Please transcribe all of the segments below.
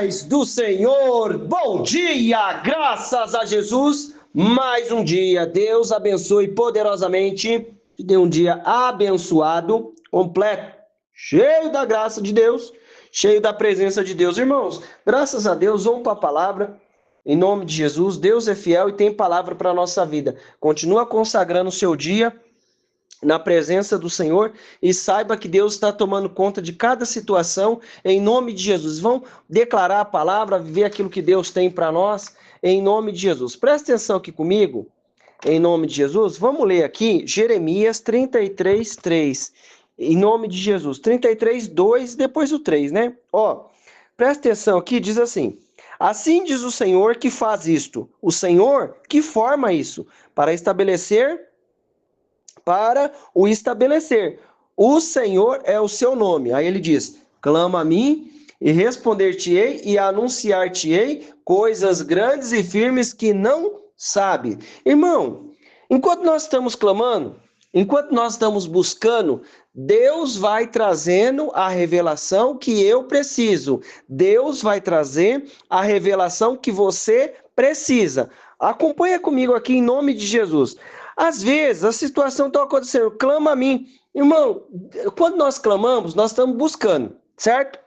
paz do Senhor, bom dia, graças a Jesus, mais um dia, Deus abençoe poderosamente, te dê um dia abençoado, completo, cheio da graça de Deus, cheio da presença de Deus, irmãos, graças a Deus, vamos para a palavra, em nome de Jesus, Deus é fiel e tem palavra para a nossa vida, continua consagrando o seu dia, na presença do Senhor e saiba que Deus está tomando conta de cada situação em nome de Jesus. Vão declarar a palavra, viver aquilo que Deus tem para nós em nome de Jesus. Presta atenção aqui comigo, em nome de Jesus. Vamos ler aqui Jeremias 33, 3. Em nome de Jesus. 33, 2, depois o 3, né? Ó, presta atenção aqui, diz assim: assim diz o Senhor que faz isto, o Senhor que forma isso, para o estabelecer. O Senhor é o seu nome. Aí ele diz: clama a mim e responder-te-ei e anunciar-te-ei coisas grandes e firmes que não sabe. Irmão, enquanto nós estamos clamando, enquanto nós estamos buscando, Deus vai trazendo a revelação que eu preciso. Deus vai trazer a revelação que você precisa. Acompanha comigo aqui em nome de Jesus. Às vezes, a situação está acontecendo, clama a mim. Irmão, quando nós clamamos, nós estamos buscando, certo?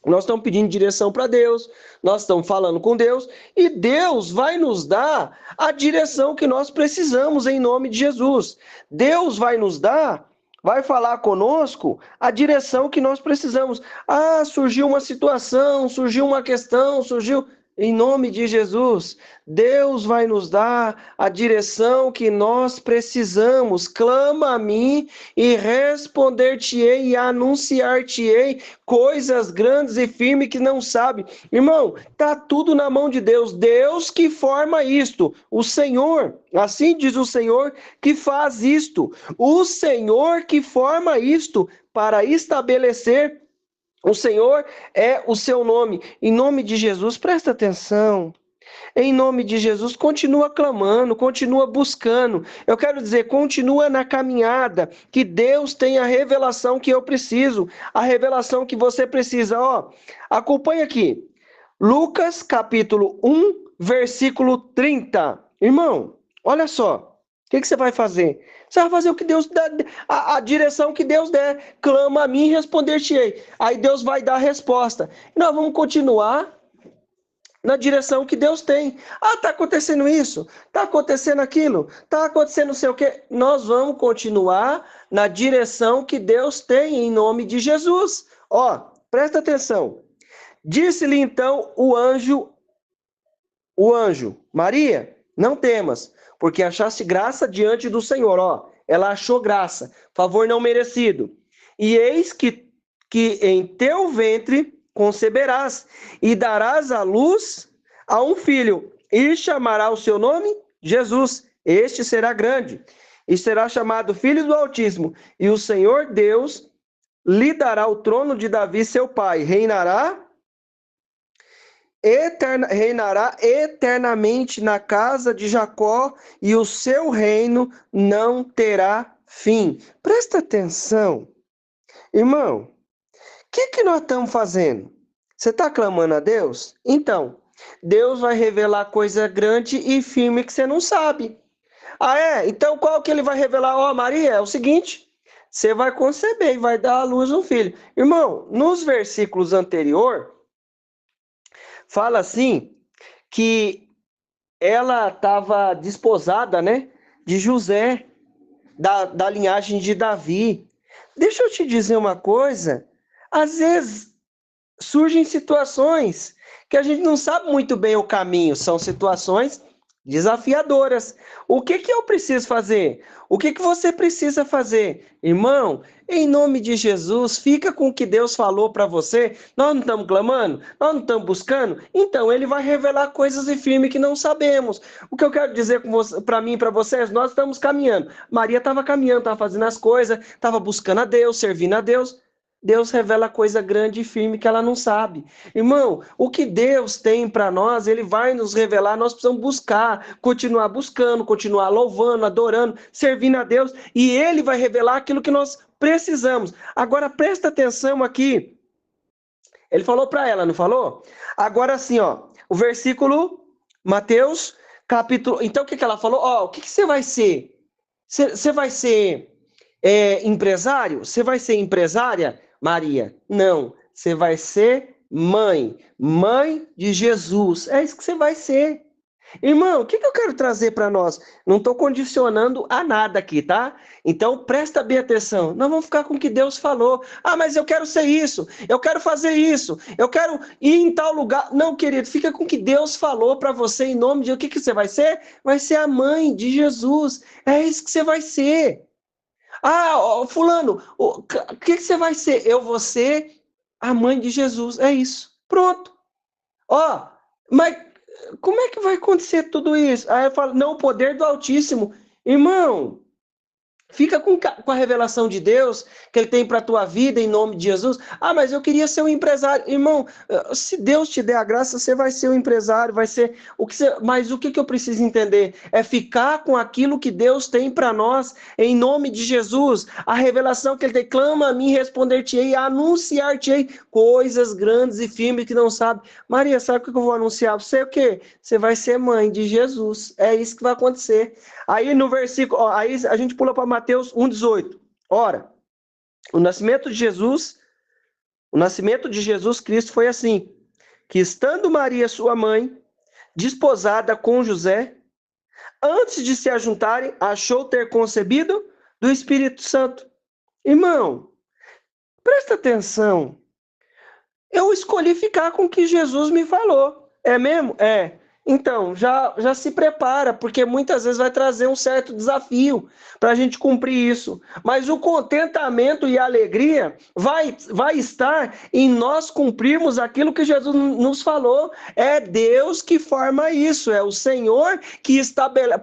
Nós estamos pedindo direção para Deus, nós estamos falando com Deus, e Deus vai nos dar a direção que nós precisamos em nome de Jesus. Deus vai nos dar, vai falar conosco a direção que nós precisamos. Ah, surgiu uma situação, surgiu uma questão, surgiu... Em nome de Jesus, Deus vai nos dar a direção que nós precisamos. Clama a mim e responder-te-ei e anunciar-te-ei coisas grandes e firmes que não sabe. Irmão, tá tudo na mão de Deus. Deus que forma isto. O Senhor, assim diz o Senhor, que faz isto. O Senhor que forma isto para estabelecer. O Senhor é o seu nome. Em nome de Jesus, presta atenção. Em nome de Jesus, continua clamando, continua buscando. Eu quero dizer, continua na caminhada, que Deus tem a revelação que eu preciso, a revelação que você precisa. Ó, acompanha aqui. Lucas capítulo 1, versículo 30. Irmão, olha só. O que você vai fazer? Você vai fazer o que Deus dá, a direção que Deus der. Clama a mim e responder-te-ei. Aí Deus vai dar a resposta. E nós vamos continuar na direção que Deus tem. Ah, está acontecendo isso, está acontecendo aquilo, está acontecendo não sei o quê. Nós vamos continuar na direção que Deus tem em nome de Jesus. Ó, presta atenção. Disse-lhe então o anjo, Maria, não temas, porque achaste graça diante do Senhor. Ó, ela achou graça, favor não merecido. E eis que em teu ventre conceberás e darás à luz a um filho, e chamará o seu nome Jesus. Este será grande e será chamado Filho do Altíssimo. E o Senhor Deus lhe dará o trono de Davi, seu pai. Reinará eternamente na casa de Jacó, e o seu reino não terá fim. Presta atenção. Irmão, o que nós estamos fazendo? Você está clamando a Deus? Então, Deus vai revelar coisa grande e firme que você não sabe. Ah, é? Então qual que ele vai revelar? Ó, Maria, é o seguinte, você vai conceber e vai dar à luz um filho. Irmão, nos versículos anteriores, fala assim, que ela estava desposada, né, de José, da linhagem de Davi. Deixa eu te dizer uma coisa, às vezes surgem situações que a gente não sabe muito bem o caminho, são situações desafiadoras. O que eu preciso fazer? O que você precisa fazer? Irmão, em nome de Jesus, fica com o que Deus falou para você. Nós não estamos clamando? Nós não estamos buscando? Então, Ele vai revelar coisas firmes que não sabemos. O que eu quero dizer para mim e para vocês, nós estamos caminhando. Maria estava caminhando, estava fazendo as coisas, estava buscando a Deus, servindo a Deus. Deus revela coisa grande e firme que ela não sabe. Irmão, o que Deus tem para nós, Ele vai nos revelar, nós precisamos buscar, continuar buscando, continuar louvando, adorando, servindo a Deus, e Ele vai revelar aquilo que nós precisamos. Agora, presta atenção aqui, Ele falou para ela, não falou? Agora assim, ó, o versículo, Mateus, capítulo... Então, o que ela falou? Ó, o que você vai ser? Você vai ser empresário? Você vai ser empresária, Maria? Não, você vai ser mãe de Jesus. É isso que você vai ser. Irmão, o que eu quero trazer para nós? Não estou condicionando a nada aqui, tá? Então presta bem atenção. Nós vamos ficar com o que Deus falou. Ah, mas eu quero ser isso, eu quero fazer isso, eu quero ir em tal lugar. Não, querido, fica com o que Deus falou para você em nome de... O que você vai ser? Vai ser a mãe de Jesus. É isso que você vai ser. Ah, fulano, o que você vai ser? Eu vou ser a mãe de Jesus. É isso. Pronto. Ó, mas como é que vai acontecer tudo isso? Aí eu falo, não, o poder do Altíssimo. Irmão, fica com a revelação de Deus que Ele tem para a tua vida em nome de Jesus. Ah, mas eu queria ser um empresário. Irmão, se Deus te der a graça, você vai ser um empresário, vai ser o que você... Mas o que eu preciso entender? É ficar com aquilo que Deus tem para nós em nome de Jesus. A revelação que Ele tem, clama a mim, responder-te-ei, anunciar-te-ei coisas grandes e firmes que não sabe. Maria, sabe o que eu vou anunciar? Você o quê? Você vai ser mãe de Jesus. É isso que vai acontecer. Aí no versículo, ó, aí a gente pula para Mateus 1,18. Ora, o nascimento de Jesus Cristo foi assim, que estando Maria, sua mãe, desposada com José, antes de se ajuntarem, achou ter concebido do Espírito Santo. Irmão, presta atenção. Eu escolhi ficar com o que Jesus me falou. É mesmo? É. Então, já se prepara, porque muitas vezes vai trazer um certo desafio para a gente cumprir isso. Mas o contentamento e a alegria vai estar em nós cumprirmos aquilo que Jesus nos falou. É Deus que forma isso, é o Senhor que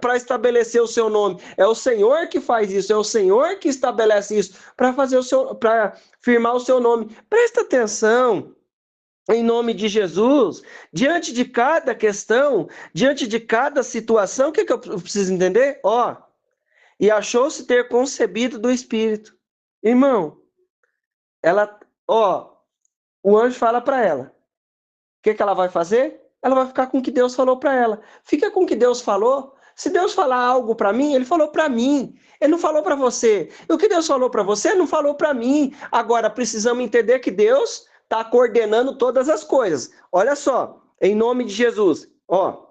para estabelecer o seu nome. É o Senhor que faz isso, é o Senhor que estabelece isso para firmar o seu nome. Presta atenção. Em nome de Jesus, diante de cada questão, diante de cada situação, o que eu preciso entender? Ó, e achou-se ter concebido do Espírito. Irmão, o anjo fala para ela. O que ela vai fazer? Ela vai ficar com o que Deus falou para ela. Fica com o que Deus falou. Se Deus falar algo para mim, Ele falou para mim. Ele não falou para você. E o que Deus falou para você, não falou para mim. Agora, precisamos entender que Deus está coordenando todas as coisas. Olha só, em nome de Jesus. Ó,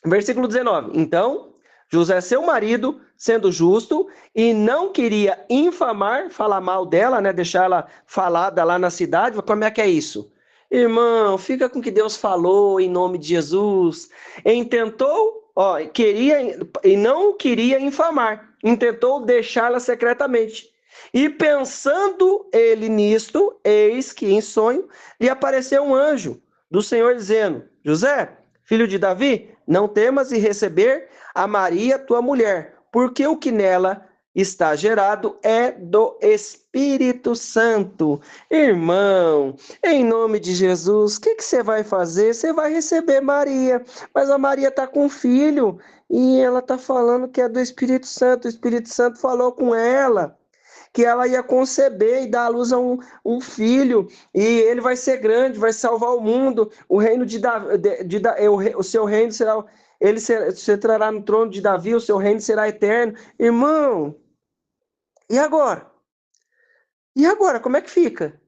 versículo 19. Então, José, seu marido, sendo justo, e não queria infamar, falar mal dela, né? Deixar ela falada lá na cidade. Como é que é isso? Irmão, fica com o que Deus falou em nome de Jesus. Intentou, queria e não queria infamar. Intentou deixá-la secretamente. E pensando ele nisto, eis que em sonho lhe apareceu um anjo do Senhor dizendo: José, filho de Davi, não temas em receber a Maria, tua mulher, porque o que nela está gerado é do Espírito Santo. Irmão, em nome de Jesus, o que você vai fazer? Você vai receber Maria, mas a Maria está com um filho e ela está falando que é do Espírito Santo. O Espírito Santo falou com ela que ela ia conceber e dar à luz a um filho, e ele vai ser grande, vai salvar o mundo, o reino o seu reino será, você entrará no trono de Davi, o seu reino será eterno. Irmão, e agora? E agora, como é que fica?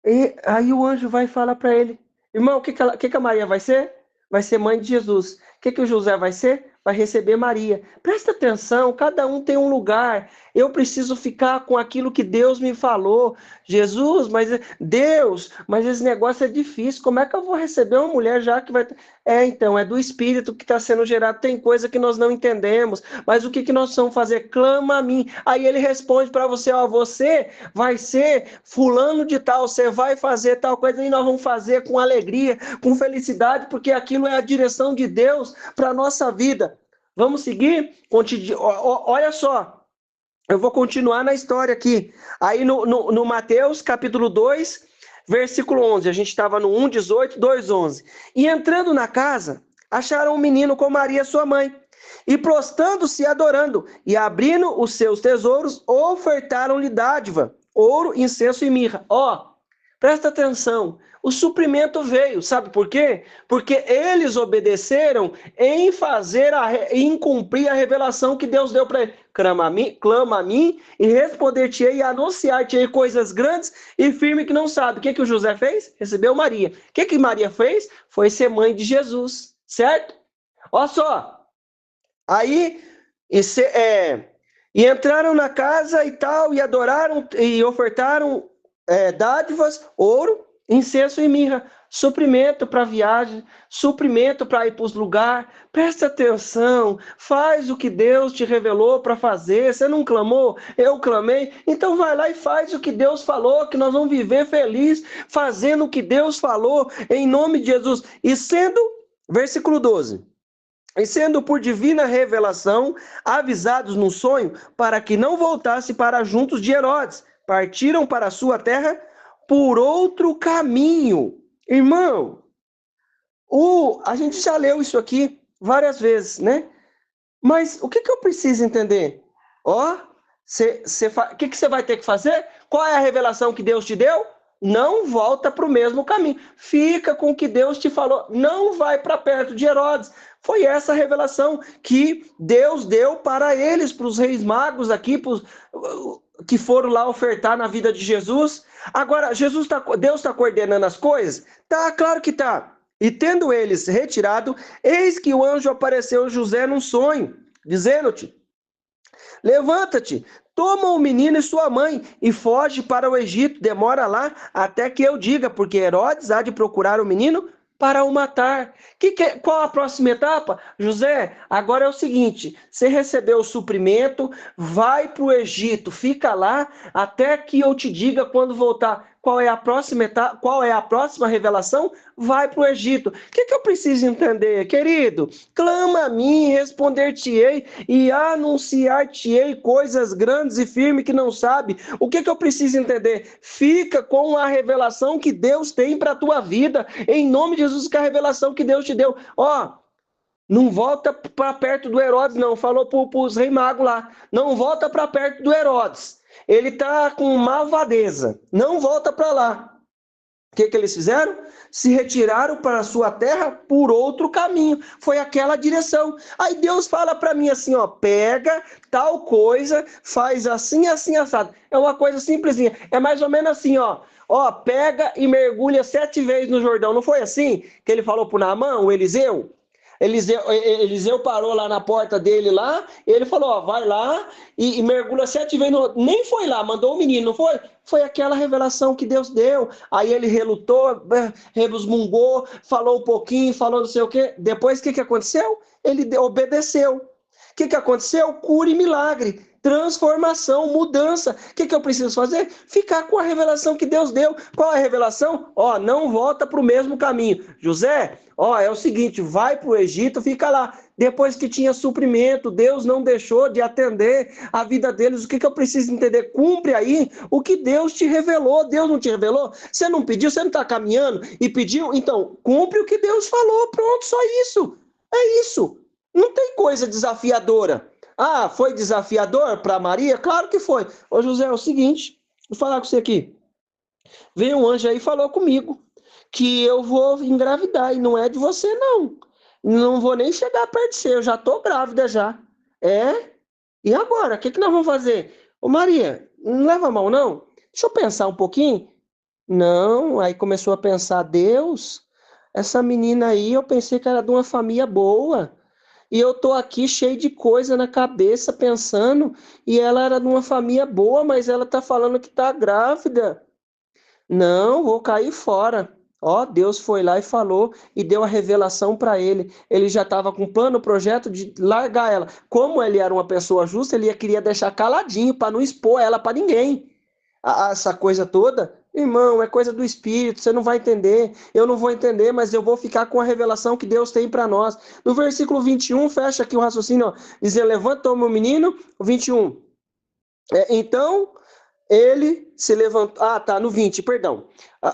E aí o anjo vai falar para ele: irmão, o que a Maria vai ser? Vai ser mãe de Jesus. O que o José vai ser? Vai receber Maria. Presta atenção, cada um tem um lugar. Eu preciso ficar com aquilo que Deus me falou. Jesus, mas Deus, mas esse negócio é difícil. Como é que eu vou receber uma mulher já que vai... Então, é do Espírito que está sendo gerado. Tem coisa que nós não entendemos. Mas o que nós vamos fazer? Clama a mim. Aí ele responde para você: você vai ser fulano de tal, você vai fazer tal coisa, e nós vamos fazer com alegria, com felicidade, porque aquilo é a direção de Deus para a nossa vida. Vamos seguir? Olha só, eu vou continuar na história aqui. Aí no Mateus, capítulo 2, versículo 11, a gente estava no 1:18, 2:11. E entrando na casa, acharam um menino com Maria, sua mãe, e prostrando-se adorando, e abrindo os seus tesouros, ofertaram-lhe dádiva, ouro, incenso e mirra. Presta atenção. O suprimento veio, sabe por quê? Porque eles obedeceram em cumprir a revelação que Deus deu para ele. Clama a mim e responder-te-ei e anunciar-te-ei coisas grandes e firmes que não sabe. O que o José fez? Recebeu Maria. O que Maria fez? Foi ser mãe de Jesus, certo? Olha só. Aí, e entraram na casa e tal, e adoraram e ofertaram dádivas, ouro, incenso e mirra, suprimento para viagem, suprimento para ir para os lugares. Presta atenção, faz o que Deus te revelou para fazer. Você não clamou? Eu clamei. Então vai lá e faz o que Deus falou, que nós vamos viver feliz, fazendo o que Deus falou, em nome de Jesus. E sendo, versículo 12. E sendo por divina revelação avisados num sonho, para que não voltasse para juntos de Herodes, partiram para a sua terra por outro caminho. Irmão, a gente já leu isso aqui várias vezes, né? Mas o que eu preciso entender? O que você vai ter que fazer? Qual é a revelação que Deus te deu? Não volta para o mesmo caminho. Fica com o que Deus te falou. Não vai para perto de Herodes. Foi essa a revelação que Deus deu para eles, para os reis magos aqui, que foram lá ofertar na vida de Jesus. Agora, Deus está coordenando as coisas? Tá, claro que tá. E tendo eles retirado, eis que o anjo apareceu a José num sonho, dizendo-te: levanta-te, toma o menino e sua mãe e foge para o Egito, demora lá até que eu diga, porque Herodes há de procurar o menino para o matar. Qual a próxima etapa? José, agora é o seguinte, você recebeu o suprimento, vai para o Egito, fica lá até que eu te diga quando voltar. Qual é a próxima etapa? Qual é a próxima revelação? Vai para o Egito. O que eu preciso entender, querido? Clama a mim, responder-te-ei e anunciar-te-ei coisas grandes e firmes que não sabe. O que eu preciso entender? Fica com a revelação que Deus tem para a tua vida. Em nome de Jesus, que a revelação que Deus te deu. Não volta para perto do Herodes, não. Falou para os reis magos lá. Não volta para perto do Herodes. Ele está com malvadeza. Não volta para lá. O que eles fizeram? Se retiraram para a sua terra por outro caminho. Foi aquela direção. Aí Deus fala para mim assim, pega tal coisa, faz assim, assim, assado. É uma coisa simplesinha. É mais ou menos assim, pega e mergulha 7 vezes no Jordão. Não foi assim que ele falou para Naamã, o Eliseu? Eliseu parou lá na porta dele lá, ele falou, vai lá e mergulha 7 vezes. Nem foi lá, mandou o menino, não foi? Foi aquela revelação que Deus deu. Aí ele relutou, resmungou, falou um pouquinho, falou não sei o quê. Depois o que aconteceu? Ele obedeceu. O que aconteceu? Cura e milagre. Transformação, mudança. O que eu preciso fazer? Ficar com a revelação que Deus deu. Qual é a revelação? Não volta para o mesmo caminho. José, é o seguinte, vai para o Egito, fica lá. Depois que tinha suprimento, Deus não deixou de atender a vida deles. O que eu preciso entender? Cumpre aí o que Deus te revelou. Deus não te revelou? Você não pediu, você não está caminhando e pediu? Então, cumpre o que Deus falou. Pronto, só isso. É isso. Não tem coisa desafiadora. Foi desafiador para Maria? Claro que foi. Ô José, é o seguinte, vou falar com você aqui. Veio um anjo aí e falou comigo que eu vou engravidar e não é de você, não. Não vou nem chegar perto de você, eu já tô grávida já. E agora? O que nós vamos fazer? Ô Maria, não leva mal, não? Deixa eu pensar um pouquinho. Não, aí começou a pensar, Deus, essa menina aí, eu pensei que era de uma família boa. E eu tô aqui cheio de coisa na cabeça, pensando, e ela era de uma família boa, mas ela tá falando que tá grávida. Não, vou cair fora. Deus foi lá e falou e deu a revelação para ele. Ele já estava com plano, projeto de largar ela. Como ele era uma pessoa justa, ele queria deixar caladinho para não expor ela para ninguém. Essa coisa toda, irmão, é coisa do Espírito, você não vai entender, eu não vou entender, mas eu vou ficar com a revelação que Deus tem para nós. No versículo 21, fecha aqui o raciocínio, dizendo, levanta, toma o menino, 21. Então, ele se levantou, no 20, perdão.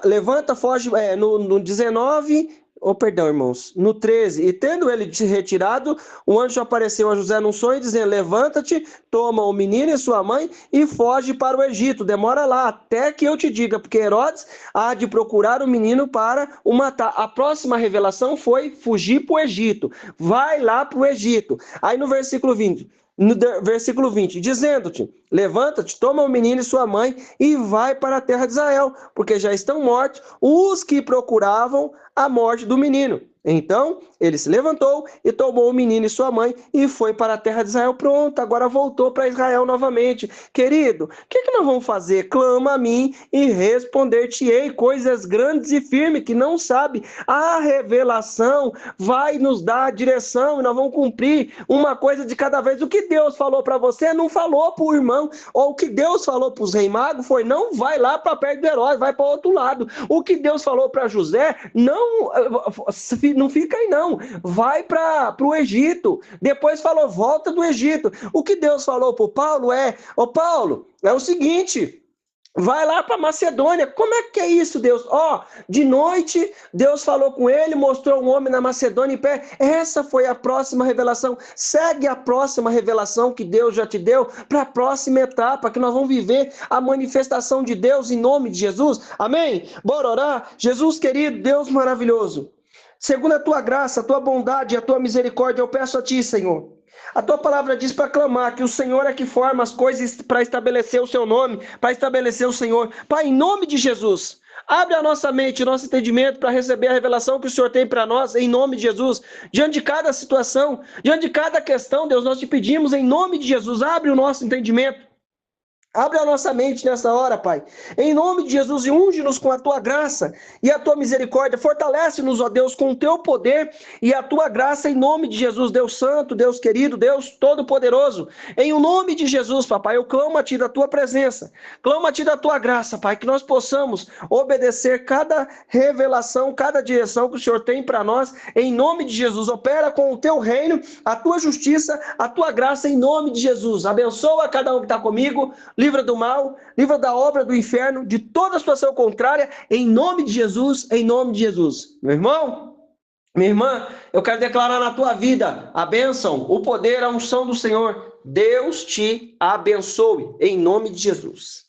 Levanta, foge, no 19, perdão, irmãos, no 13, e tendo ele se retirado, o anjo apareceu a José num sonho, dizendo, levanta-te, toma o menino e sua mãe e foge para o Egito. Demora lá, até que eu te diga, porque Herodes há de procurar o menino para o matar. A próxima revelação foi fugir para o Egito. Vai lá para o Egito. Aí no versículo 20, dizendo-te, levanta-te, toma o menino e sua mãe e vai para a terra de Israel, porque já estão mortos os que procuravam a morte do menino. Então, ele se levantou e tomou o menino e sua mãe e foi para a terra de Israel. Pronto, agora voltou para Israel novamente. Querido, o que nós vamos fazer? Clama a mim e responder-te-ei coisas grandes e firmes que não sabe. A revelação vai nos dar a direção e nós vamos cumprir uma coisa de cada vez. O que Deus falou para você, não falou para o irmão. Ou o que Deus falou para os reis magos foi, não vai lá para perto do Herodes, vai para o outro lado. O que Deus falou para José, não fica aí não, vai para o Egito. Depois falou, volta do Egito. O que Deus falou para o Paulo Paulo, é o seguinte, vai lá para Macedônia. Como é que é isso, Deus? De noite, Deus falou com ele, mostrou um homem na Macedônia em pé. Essa foi a próxima revelação. Segue a próxima revelação que Deus já te deu para a próxima etapa, que nós vamos viver a manifestação de Deus em nome de Jesus. Amém? Bora orar? Jesus querido, Deus maravilhoso, segundo a tua graça, a tua bondade e a tua misericórdia, eu peço a ti, Senhor. A tua palavra diz para clamar que o Senhor é que forma as coisas para estabelecer o seu nome, para estabelecer o Senhor. Pai, em nome de Jesus, abre a nossa mente, o nosso entendimento para receber a revelação que o Senhor tem para nós, em nome de Jesus. Diante de cada situação, diante de cada questão, Deus, nós te pedimos, em nome de Jesus, abre o nosso entendimento. Abre a nossa mente nessa hora, Pai. Em nome de Jesus, e unge-nos com a tua graça e a tua misericórdia. Fortalece-nos, ó Deus, com o teu poder e a tua graça, em nome de Jesus, Deus santo, Deus querido, Deus todo-poderoso. Em o nome de Jesus, papai, eu clamo a ti da tua presença, clamo a ti da tua graça, Pai, que nós possamos obedecer cada revelação, cada direção que o Senhor tem para nós. Em nome de Jesus, opera com o teu reino, a tua justiça, a tua graça, em nome de Jesus. Abençoa cada um que está comigo. Livra do mal, livra da obra do inferno, de toda situação contrária, em nome de Jesus, em nome de Jesus. Meu irmão, minha irmã, eu quero declarar na tua vida a bênção, o poder, a unção do Senhor. Deus te abençoe, em nome de Jesus.